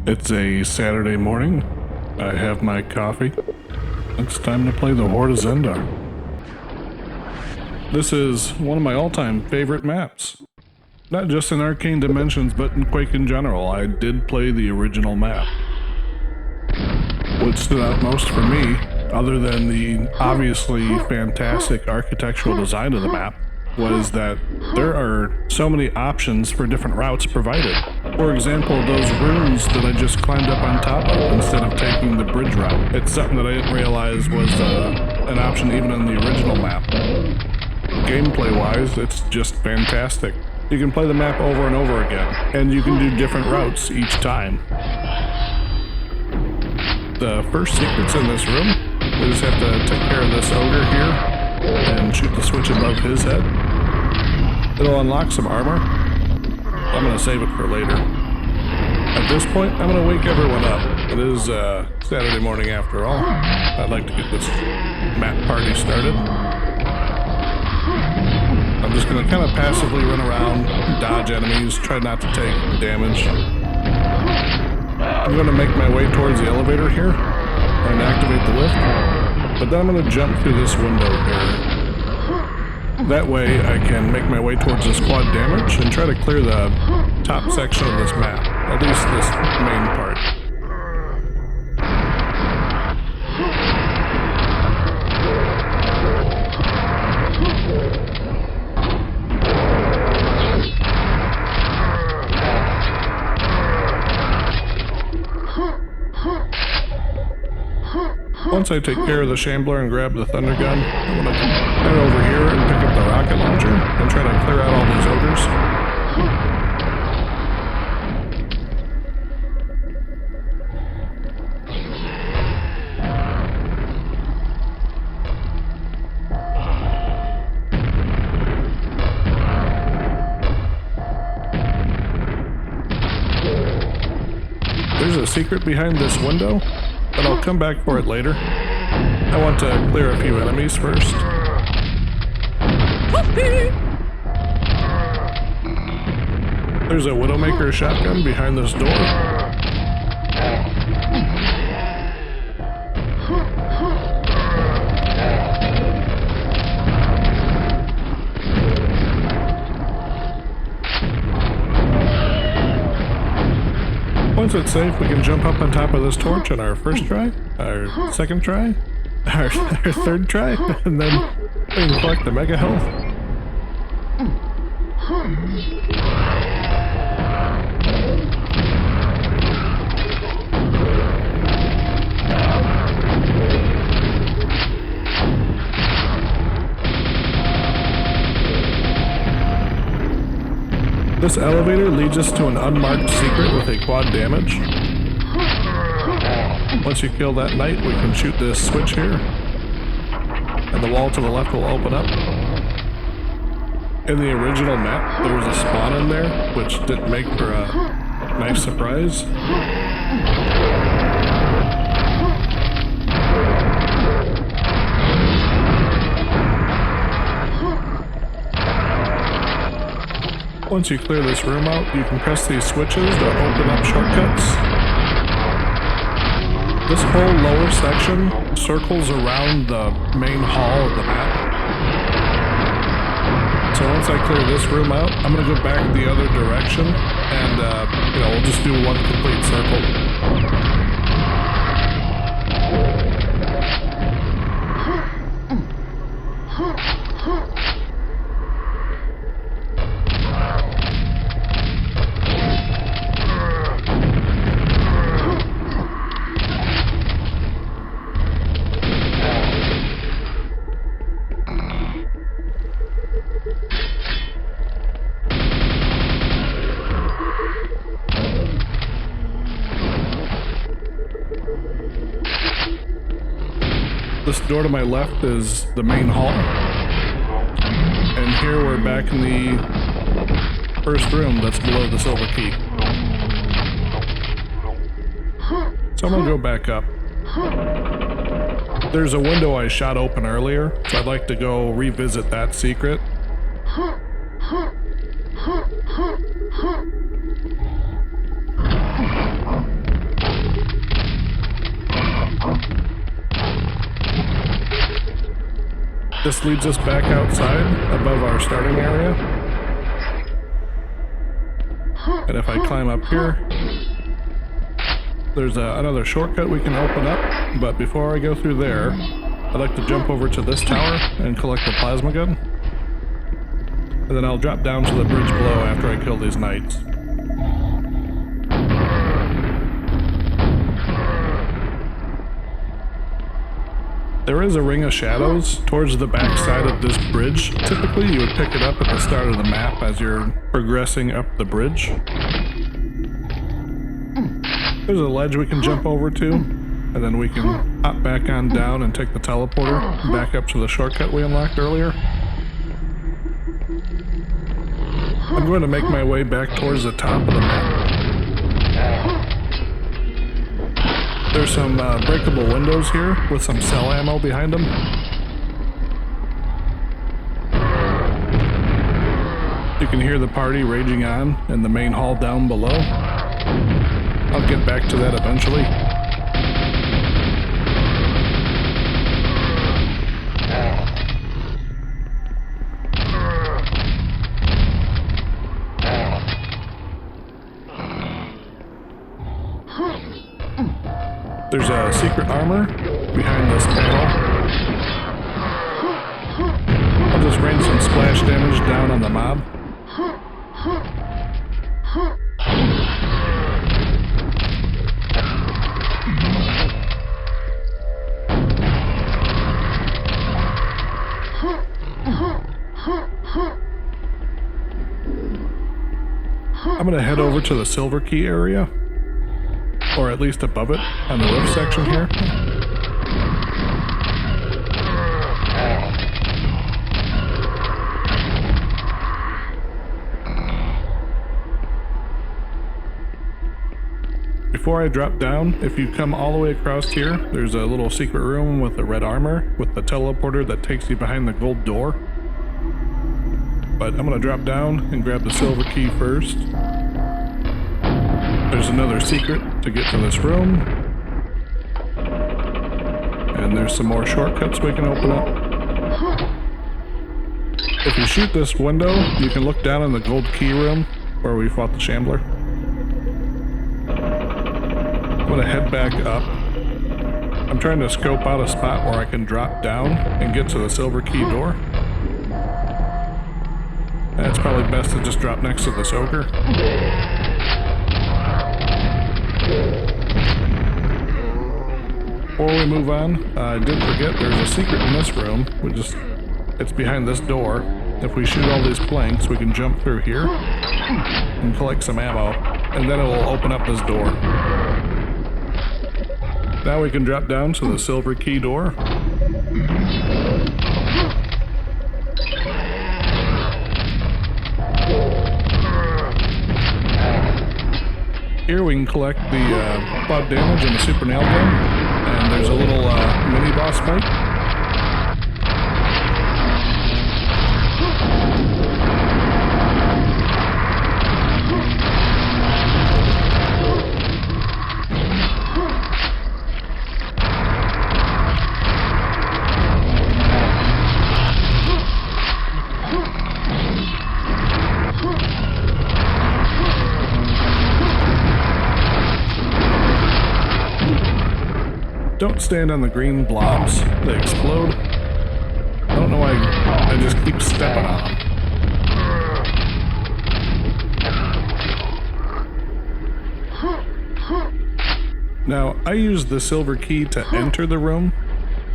It's a Saturday morning. I have my coffee. It's time to play the Horde of Zendar. This is one of my all-time favorite maps. Not just in Arcane Dimensions, but in Quake in general. I did play the original map. What stood out most for me, other than the obviously fantastic architectural design of the map, was that there are so many options for different routes provided. For example, those rooms that I just climbed up on top of instead of taking the bridge route. It's something that I didn't realize was an option even in the original map. Gameplay-wise, it's just fantastic. You can play the map over and over again, and you can do different routes each time. The first secret's in this room. We just have to take care of this ogre here and shoot the switch above his head. It'll unlock some armor. I'm gonna save it for later. At this point, I'm gonna wake everyone up. It is Saturday morning after all. I'd like to get this map party started. I'm just gonna kind of passively run around, dodge enemies, try not to take damage. I'm gonna make my way towards the elevator here and activate the lift, but then I'm gonna jump through this window here. That way I can make my way towards the squad damage and try to clear the top section of this map, at least this main part. Once I take care of the shambler and grab the thunder gun, I'm gonna head over here and pick up the rocket launcher and try to clear out all these ogres. There's a secret behind this window, but I'll come back for it later. I want to clear a few enemies first. There's a Widowmaker shotgun behind this door. Once it's safe, we can jump up on top of this torch on our first try, our second try, our third try, and then we can collect the mega health. This elevator leads us to an unmarked secret with a quad damage. Once you kill that knight, we can shoot this switch here, and the wall to the left will open up. In the original map, there was a spawn in there, which didn't make for a nice surprise. Once you clear this room out, you can press these switches to open up shortcuts. This whole lower section circles around the main hall of the map. So once I clear this room out, I'm gonna go back the other direction and, we'll just do one complete circle. This door to my left is the main hall. And here we're back in the first room that's below the silver key. So I'm gonna go back up. There's a window I shot open earlier, so I'd like to go revisit that secret. This leads us back outside above our starting area. And if I climb up here, there's another shortcut we can open up. But before I go through there, I'd like to jump over to this tower and collect the plasma gun. And then I'll drop down to the bridge below after I kill these knights. There is a ring of shadows towards the back side of this bridge. Typically, you would pick it up at the start of the map as you're progressing up the bridge. There's a ledge we can jump over to, and then we can hop back on down and take the teleporter back up to the shortcut we unlocked earlier. I'm going to make my way back towards the top of the map. There's some breakable windows here with some cell ammo behind them. You can hear the party raging on in the main hall down below. I'll get back to that eventually. There's a secret armor behind this panel. I'll just rain some splash damage down on the mob. I'm gonna head over to the Silver Key area. Or at least above it, on the roof section here. Before I drop down, if you come all the way across here, there's a little secret room with the red armor, with the teleporter that takes you behind the gold door. But I'm gonna drop down and grab the silver key first. There's another secret to get to this room. And there's some more shortcuts we can open up. If you shoot this window, you can look down in the gold key room where we fought the Shambler. I'm gonna head back up. I'm trying to scope out a spot where I can drop down and get to the silver key door. And it's probably best to just drop next to this ogre. Before we move on, I did forget there's a secret in this room. It's behind this door. If we shoot all these planks, we can jump through here and collect some ammo, and then it will open up this door. Now we can drop down to the silver key door. Here we can collect the cloud damage and the super nail gun, and there's a little mini boss fight. Don't stand on the green blobs. They explode. I don't know why I just keep stepping on them. Now, I use the silver key to enter the room.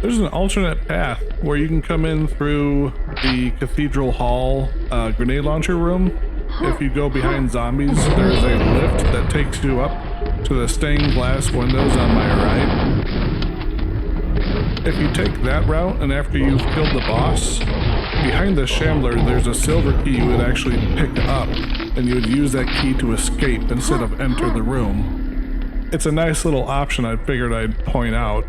There's an alternate path where you can come in through the Cathedral Hall grenade launcher room. If you go behind zombies, there's a lift that takes you up to the stained glass windows on my right. If you take that route, and after you've killed the boss, behind the Shambler there's a silver key you would actually pick up, and you would use that key to escape instead of enter the room. It's a nice little option I figured I'd point out.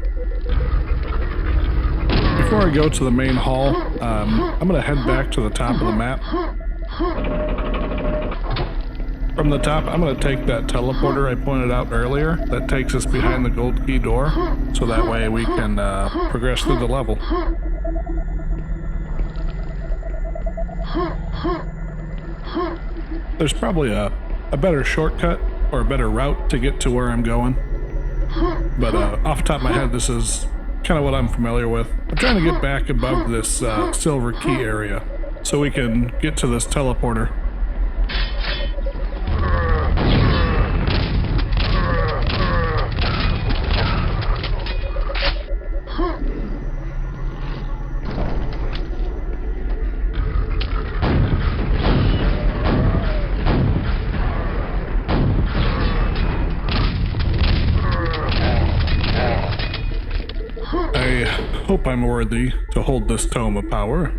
Before I go to the main hall, I'm gonna head back to the top of the map. From the top, I'm going to take that teleporter I pointed out earlier that takes us behind the gold key door, so that way we can progress through the level. There's probably a better shortcut or a better route to get to where I'm going. But off the top of my head, this is kind of what I'm familiar with. I'm trying to get back above this silver key area so we can get to this teleporter. I hope I'm worthy to hold this tome of power.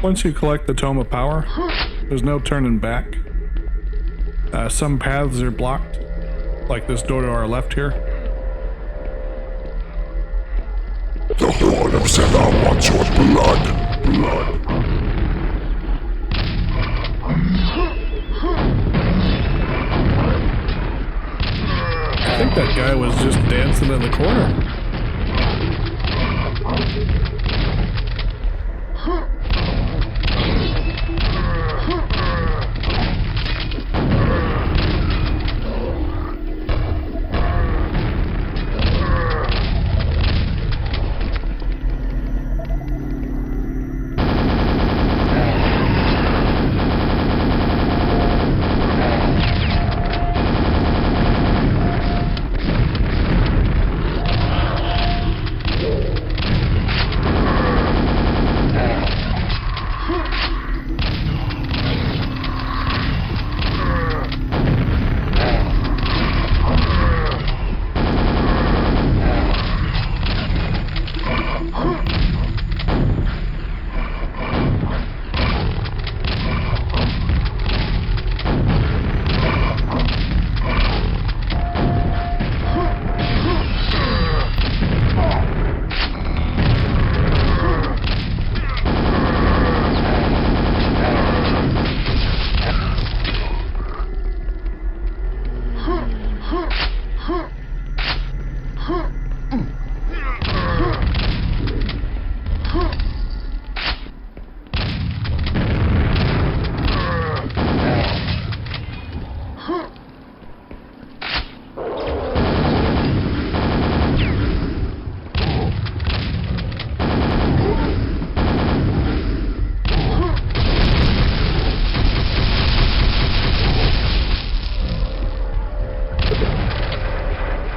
Once you collect the tome of power, there's no turning back. Some paths are blocked, like this door to our left here. The Horde of Zendar wants your blood. I think that guy was just dancing in the corner.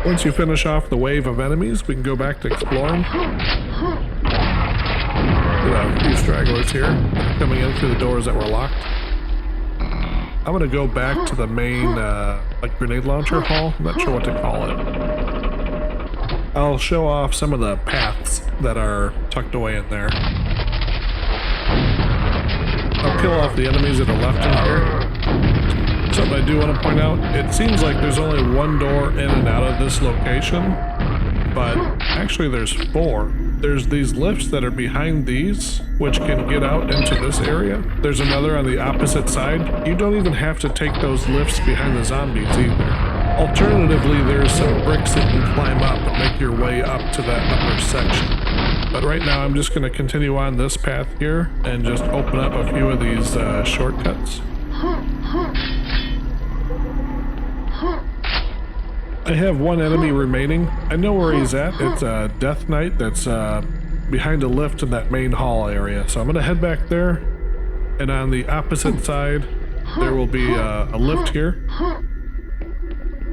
Once you finish off the wave of enemies, we can go back to exploring. A few stragglers here coming in through the doors that were locked. I'm gonna go back to the main like grenade launcher hall. I'm not sure what to call it. I'll show off some of the paths that are tucked away in there. I'll kill off the enemies that are left in here. Something I do want to point out, it seems like there's only one door in and out of this location, but actually there's four. There's these lifts that are behind these, which can get out into this area. There's another on the opposite side. You don't even have to take those lifts behind the zombies either. Alternatively, there's some bricks that you can climb up and make your way up to that upper section. But right now I'm just going to continue on this path here and just open up a few of these shortcuts. I have one enemy remaining. I know where he's at. It's a Death Knight that's behind a lift in that main hall area. So I'm going to head back there. And on the opposite side, there will be a lift here.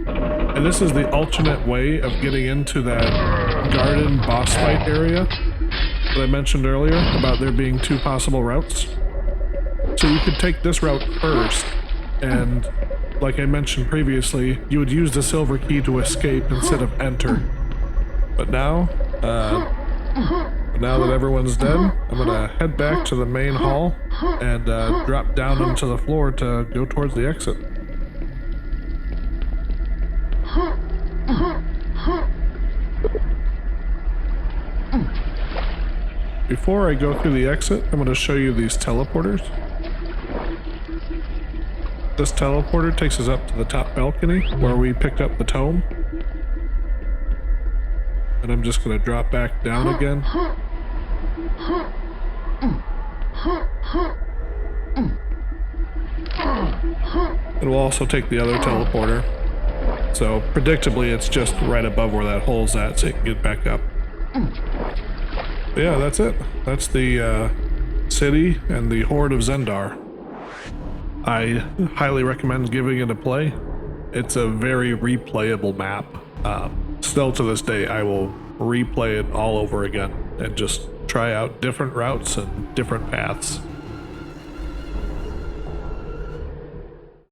And this is the alternate way of getting into that garden boss fight area that I mentioned earlier about there being two possible routes. So you could take this route first, and like I mentioned previously, you would use the silver key to escape instead of enter. But now that everyone's dead, I'm gonna head back to the main hall and drop down into the floor to go towards the exit. Before I go through the exit, I'm going to show you these teleporters. This teleporter takes us up to the top balcony where we picked up the tome. And I'm just going to drop back down again. It will also take the other teleporter. So predictably it's just right above where that hole's at so you can get back up. But yeah, that's it. That's the city and the Horde of Zendar. I highly recommend giving it a play. It's a very replayable map. Still to this day, I will replay it all over again and just try out different routes and different paths.